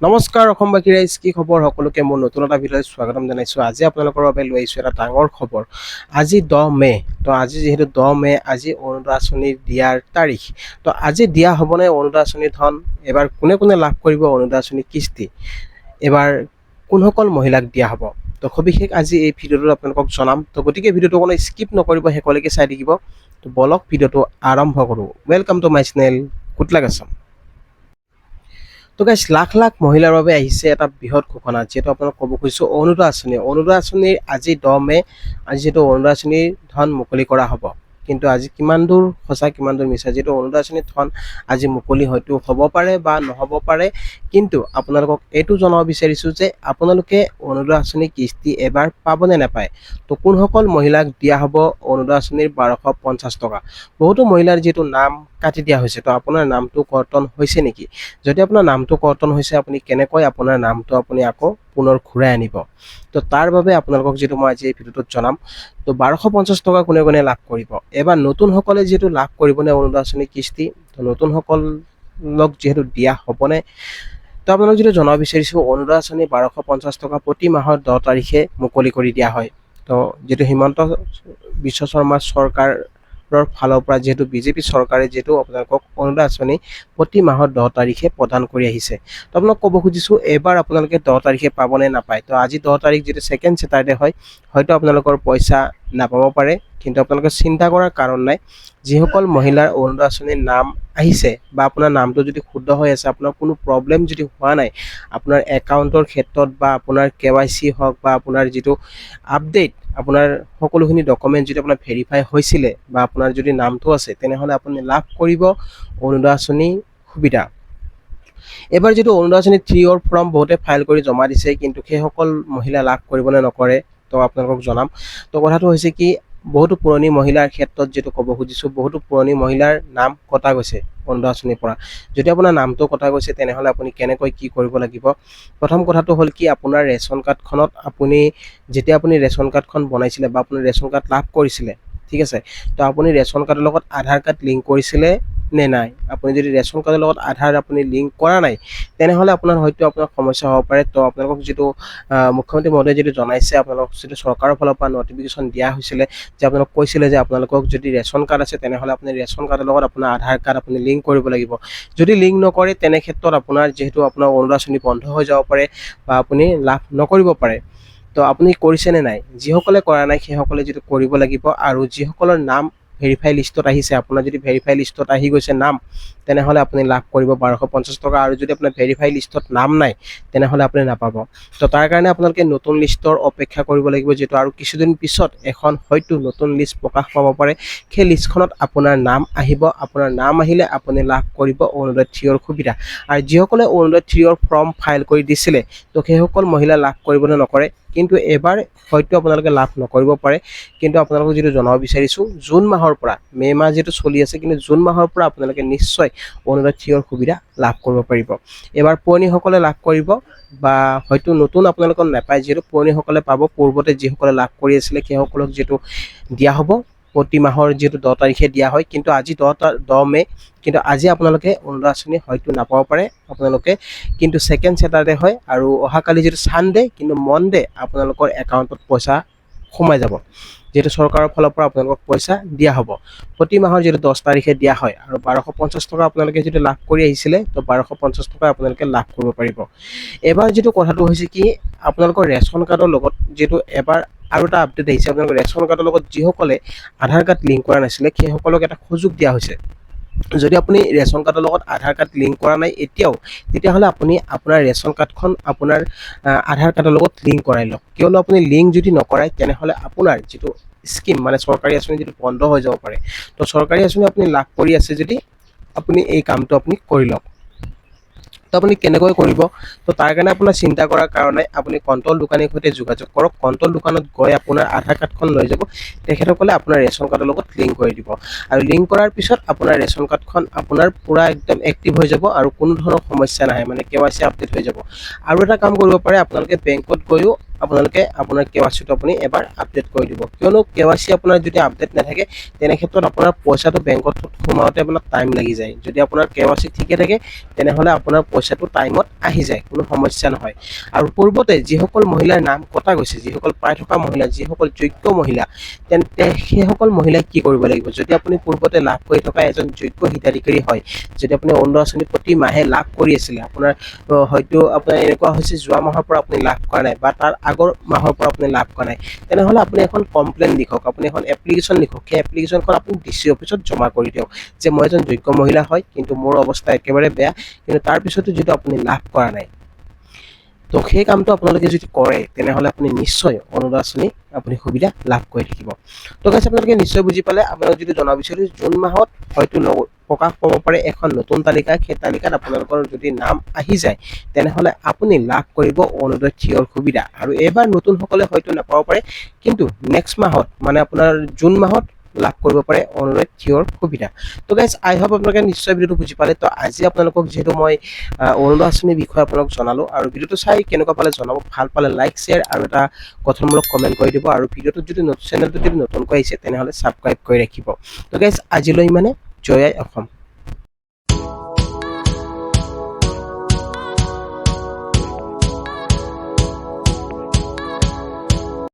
নমস্কাৰ অসমবাসী ৰাইজ, কি খবৰ? সকলোকে মোৰ নতুন এটা ভিডিঅ'ত স্বাগতম জনাইছোঁ। আজি আপোনালোকৰ বাবে লৈ আহিছোঁ এটা ডাঙৰ খবৰ। আজি 10 মে', তো আজি যিহেতু 10 মে', আজি অৰুণোদয় আঁচনি দিয়াৰ তাৰিখ। তো আজি দিয়া হ'বনে অৰুণোদয় আঁচনিৰ ধন? এবাৰ কোনে কোনে লাভ কৰিব অৰুণোদয় আঁচনি কিস্তি? এবাৰ কোনসকল মহিলাক দিয়া হ'ব? তো সবিশেষ আজি এই ভিডিঅ'টোত আপোনালোকক জনাম। তো গতিকে ভিডিঅ'টো কোনো স্কিপ নকৰিব, শেষলৈকে চাই থাকিব। তো বলক ভিডিঅ'টো আৰম্ভ কৰোঁ। ৱেলকাম টু মাই চেনেল কুটলাক আছাম। তো গাইছ, লাখ লাখ মহিলাৰ বাবে আহিছে এটা বৃহৎ ঘোষণা, যিহেতু আপোনাক ক'ব খুজিছোঁ অৰুণোদয় আঁচনি। অৰুণোদয় আঁচনিৰ আজি 10 মে', আজি যিহেতু অৰুণোদয় আঁচনিৰ ধন মুকলি কৰা হ'ব। কিন্তু আজি কিমান দূৰ সঁচা কিমান দূৰ মিছা, যিহেতু অৰুণোদয় আঁচনিৰ ধন আজি মুকলি হয়তো হ'ব পাৰে বা নহ'ব পাৰে, কিন্তু আপোনালোকক এইটো জনাব বিচাৰিছোঁ যে আপোনালোকে অৰুণোদয় আঁচনি কিস্তি এবাৰ পাবনে নাপায়। তো কোনসকল মহিলাক দিয়া হ'ব অৰুণোদয় আঁচনিৰ 1250 টকা? বহুতো মহিলাৰ যিহেতু নাম কাটি দিয়া হৈছে, তো আপোনাৰ নামটো কৰ্তন হৈছে নেকি? যদি আপোনাৰ নামটো কৰ্তন হৈছে, আপুনি কেনেকৈ আপোনাৰ নামটো আপুনি আকৌ পুনৰ ঘূৰাই আনিব? তো তাৰ বাবে আপোনালোকক যিহেতু মই আজি এই ভিডিঅ'টোত জনাম। তো 1250 টকা কোনে কোনে লাভ কৰিব? এবাৰ নতুনসকলে যিহেতু লাভ কৰিবনে অৰুণোদয় আঁচনি কিস্তি? তো নতুনসকলক যিহেতু দিয়া হ'বনে? তো আপোনালোক যিটো জনাব বিচাৰিছোঁ, অৰুণোদয় আঁচনি 1250 টকা প্ৰতি মাহৰ 10 তাৰিখে মুকলি কৰি দিয়া হয়। তো যিটো হিমন্ত বিশ্ব শৰ্মা চৰকাৰৰ ফালৰ পৰা যিহেতু বিজেপি চৰকাৰে যিহেতু আপোনালোকক অৰুণোদয় আঁচনি প্ৰতি মাহৰ 10 তাৰিখে প্ৰদান কৰি আহিছে। তো আপোনাক ক'ব খুজিছোঁ এবাৰ আপোনালোকে 10 তাৰিখে পাবনে নাপায়। তো আজি 10 তাৰিখ যিটো ছেকেণ্ড ছেটাৰডে হয়, হয়তো আপোনালোকৰ পইচা নাপাব পাৰে, কিন্তু আপোনালোকে চিন্তা কৰাৰ কাৰণ নাই। যিসকল মহিলাৰ অৰুণোদয় আঁচনিৰ নাম আহিছে বা আপোনাৰ নামটো যদি শুদ্ধ হৈ আছে, আপোনাৰ কোনো প্ৰব্লেম যদি হোৱা নাই আপোনাৰ একাউণ্টৰ ক্ষেত্ৰত বা আপোনাৰ KYC হওক বা আপোনাৰ যিটো আপডেট, আপোনাৰ সকলোখিনি ডকুমেণ্ট যদি আপোনাৰ ভেৰিফাই হৈছিলে বা আপোনাৰ যদি নামটো আছে, তেনেহ'লে আপুনি লাভ কৰিব অৰুণোদয় আঁচনি সুবিধা। এবাৰ যিটো অৰুণোদয় আঁচনি 3 ফৰ্ম বহুতে ফাইল কৰি জমা দিছে, কিন্তু সেইসকল মহিলা লাভ কৰিবনে নকৰে, তো আপোনালোকক জনাম। তো কথাটো হৈছে কি, বহুতো পুৰণি মহিলাৰ ক্ষেত্ৰত যিটো ক'ব খুজিছোঁ, বহুতো পুৰণি মহিলাৰ নাম কটা গৈছে অৰুণোদয় আঁচনিৰ পৰা। যদি আপোনাৰ নামটো কটা গৈছে, তেনেহ'লে আপুনি কেনেকৈ কি কৰিব লাগিব? প্ৰথম কথাটো হ'ল কি, আপোনাৰ ৰেচন কাৰ্ডখনত আপুনি যেতিয়া আপুনি ৰেচন কাৰ্ডখন বনাইছিলে বা আপুনি ৰেচন কাৰ্ড লাভ কৰিছিলে, ঠিক আছে, তো আপুনি ৰেচন কাৰ্ডৰ লগত আধাৰ কাৰ্ড লিংক কৰিছিলে নে নাই? আপুনি যদি ৰেচন কাৰ্ডৰ লগত আধাৰ আপুনি লিংক কৰা নাই, তেনেহ'লে আপোনাৰ হয়তো আপোনাৰ সমস্যা হ'ব পাৰে। তো আপোনালোকক যিটো মুখ্যমন্ত্ৰী মহোদয়ে যিটো জনাইছে, আপোনালোকক যিটো চৰকাৰৰ ফালৰ পৰা নটিফিকেশ্যন দিয়া হৈছিলে, যে আপোনালোক কৈছিলে যে আপোনালোকক যদি ৰেচন কাৰ্ড আছে, তেনেহ'লে আপুনি ৰেচন কাৰ্ডৰ লগত আপোনাৰ আধাৰ কাৰ্ড আপুনি লিংক কৰিব লাগিব। যদি লিংক নকৰে, তেনে ক্ষেত্ৰত আপোনাৰ যিহেতু আপোনাৰ অৰুণোদয় আঁচনি বন্ধ হৈ যাব পাৰে বা আপুনি লাভ নকৰিব পাৰে। তো আপুনি কৰিছেনে নাই? যিসকলে কৰা নাই সেইসকলে যিটো কৰিব লাগিব, আৰু যিসকলৰ নাম ভেৰিফাই লিষ্টত আহিছে, আপোনাৰ যদি ভেৰিফাই লিষ্টত আহি গৈছে নাম, তেনেহ'লে আপুনি লাভ কৰিব 1250 টকা। আৰু যদি আপোনাৰ ভেৰিফাই লিষ্টত নাম নাই, তেনেহ'লে আপুনি নাপাব। তো তাৰ কাৰণে আপোনালোকে নতুন লিষ্টৰ অপেক্ষা কৰিব লাগিব, যিহেতু আৰু কিছুদিন পিছত এখন হয়তো নতুন লিষ্ট প্ৰকাশ পাব পাৰে। সেই লিষ্টখনত আপোনাৰ নাম আহিব, আপোনাৰ নাম আহিলে আপুনি লাভ কৰিব অৰুণোদয় 3ৰ সুবিধা। আৰু যিসকলে অৰুণোদয় 3ৰ ফৰ্ম ফাইল কৰি দিছিলে, তো সেইসকল মহিলা লাভ কৰিবনে নকৰে, কিন্তু এবাৰ হয়তো আপোনালোকে লাভ নকৰিব পাৰে। কিন্তু আপোনালোকক যিটো জনাব বিচাৰিছোঁ, জুন মাহৰ পৰা, মে' মাহ যিহেতু চলি আছে, কিন্তু জুন মাহৰ পৰা আপোনালোকে নিশ্চয় অৰুণোদয় 3ৰ সুবিধা লাভ কৰিব পাৰিব। এবাৰ পুৰণিসকলে লাভ কৰিব, বা হয়তো নতুন আপোনালোকক নাপায়, যিহেতু পুৰণিসকলে পাব। পূৰ্বতে যিসকলে লাভ কৰি আছিলে সেইসকলক যিটো দিয়া হ'ব প্ৰতি মাহৰ যিহেতু 10 তাৰিখে দিয়া হয়, কিন্তু আজি 10 মে', কিন্তু আজি আপোনালোকে অৰুণোদয় আঁচনি হয়তো নাপাব পাৰে আপোনালোকে, কিন্তু ছেকেণ্ড ছেটাৰডে হয়, আৰু অহাকালি যিটো ছানডে, কিন্তু মনডে আপোনালোকৰ একাউণ্টত পইচা সোমাই যাব, যিহেতু চৰকাৰৰ ফালৰ পৰা আপোনালোকক পইচা দিয়া হ'ব। প্ৰতি মাহৰ যিটো 10 তাৰিখে দিয়া হয়, আৰু 1250 টকা আপোনালোকে যিটো লাভ কৰি আহিছিলে, তো 1250 টকা আপোনালোকে লাভ কৰিব পাৰিব। এবাৰ যিটো কথাটো হৈছে কি, আপোনালোকৰ ৰেচন কাৰ্ডৰ লগত যিটো এবাৰ আৰু এটা আপডেট আহিছে, আপোনালোকৰ ৰেচন কাৰ্ডৰ লগত যিসকলে আধাৰ কাৰ্ড লিংক কৰা নাছিলে, সেইসকলক এটা সুযোগ দিয়া হৈছে। যদি আপুনি ৰেচন কাৰ্ডৰ লগত আধাৰ কাৰ্ড লিংক কৰা নাই এতিয়াও, তেতিয়াহ'লে আপুনি আপোনাৰ ৰেচন কাৰ্ডখন আপোনাৰ আধাৰ কাৰ্ডৰ লগত লিংক কৰাই লওক। কিয়নো আপুনি লিংক যদি নকৰাই, তেনেহ'লে আপোনাৰ যিটো স্কিম, মানে চৰকাৰী আঁচনি যিটো বন্ধ হৈ যাব পাৰে। তো চৰকাৰী আঁচনি আপুনি লাভ কৰি আছে যদি, আপুনি এই কামটো আপুনি কৰি লওক। তো আপুনি কেনেকৈ কৰিব? তো তাৰ কাৰণে আপোনাৰ চিন্তা কৰাৰ কাৰণে আপুনি কণ্ট্ৰল দোকানীৰ সৈতে যোগাযোগ কৰক। কণ্ট্ৰল দোকানত গৈ আপোনাৰ আধাৰ কাৰ্ডখন লৈ যাব, তেখেতসকলে আপোনাৰ ৰেচন কাৰ্ডৰ লগত লিংক কৰি দিব। আৰু লিংক কৰাৰ পিছত আপোনাৰ ৰেচন কাৰ্ডখন আপোনাৰ পূৰা একদম এক্টিভ হৈ যাব, আৰু কোনো ধৰণৰ সমস্যা নাহে, মানে KYC আপডেট হৈ যাব। আৰু এটা কাম কৰিব পাৰে, আপোনালোকে বেংকত গৈও আপোনালোকে আপোনাৰ কেৱাইচিটো আপুনি এবাৰ আপডেট কৰি দিব কিয়নো কেৱাইচি আপোনাৰ যদি আপডেট নাথাকে তেনে ক্ষেত্ৰত আপোনাৰ পইচাটো বেংকত সোমাওঁতে আপোনাৰ টাইম লাগি যায় যদি আপোনাৰ কেৱাইচি ঠিকে থাকে তেনেহ'লে আপোনাৰ পইচাটো টাইমত আহি যায় কোনো সমস্যা নহয় আৰু পূৰ্বতে যিসকল মহিলাৰ নাম কটা গৈছে যিসকল পাই থকা মহিলা যিসকল যোগ্য মহিলা তেন্তে সেইসকল মহিলাই কি কৰিব লাগিব যদি আপুনি পূৰ্বতে লাভ কৰি থকা এজন যোগ্য হিতাধিকাৰী হয় যদি আপুনি অৰুণোদয় আঁচনি প্ৰতি মাহে লাভ কৰি আছিলে আপোনাৰ হয়তো আপোনাৰ এনেকুৱা হৈছে যোৱা মাহৰ পৰা আপুনি লাভ কৰা নাই বা তাৰ আগৰ মাহৰ পৰা আপুনি লাভ কৰা নাই তেনেহ'লে আপুনি এখন কমপ্লেইন লিখক আপুনি এখন এপ্লিকেশ্যন লিখক সেই এপ্লিকেশ্যনখন আপুনি ডিচি অফিচত জমা কৰি দিয়ক যে মই এজন যোগ্য মহিলা হয় কিন্তু মোৰ অৱস্থা একেবাৰে বেয়া কিন্তু তাৰ পিছতো যদি আপুনি লাভ কৰা নাই তো সেই কামটো আপোনালোকে যদি কৰে তেনেহ'লে আপুনি নিশ্চয় অৰুণোদয় আঁচনি আপুনি সুবিধা লাভ কৰি থাকিব তো গাইছ আপোনালোকে নিশ্চয় বুজি পালে আপোনালোক যদি জনাব বিচাৰো জুন মাহত হয়তো প্ৰকাশ পাব পাৰে এখন নতুন তালিকা সেই তালিকাত আপোনালোকৰ যদি নাম আহি যায় তেনেহ'লে আপুনি লাভ কৰিব অৰুণোদয় থিয়ৰ সুবিধা আৰু এবাৰ নতুনসকলে হয়তো নাপাব পাৰে কিন্তু নেক্সট মাহত মানে আপোনাৰ জুন মাহত লাভ কৰিব পাৰে অৰুণোদয় থিয়ৰ সুবিধা তো গাইজ আই হোপ আপোনালোকে নিশ্চয় ভিডিঅ'টো বুজি পালে তো আজি আপোনালোকক যিহেতু মই অৰুণোদয় আঁচনিৰ বিষয়ে আপোনালোক জনালো আৰু ভিডিঅ'টো চাই কেনেকুৱা পালে জনাব ভাল পালে লাইক শ্বেয়াৰ আৰু এটা গঠনমূলক কমেণ্ট কৰি দিব আৰু ভিডিঅ'টোত যদি চেনেলটো যদি নতুনকৈ আহিছে তেনেহ'লে ছাবস্ক্ৰাইব কৰি ৰাখিব তো গাইজ আজিলৈ ইমানে জয় আই অসম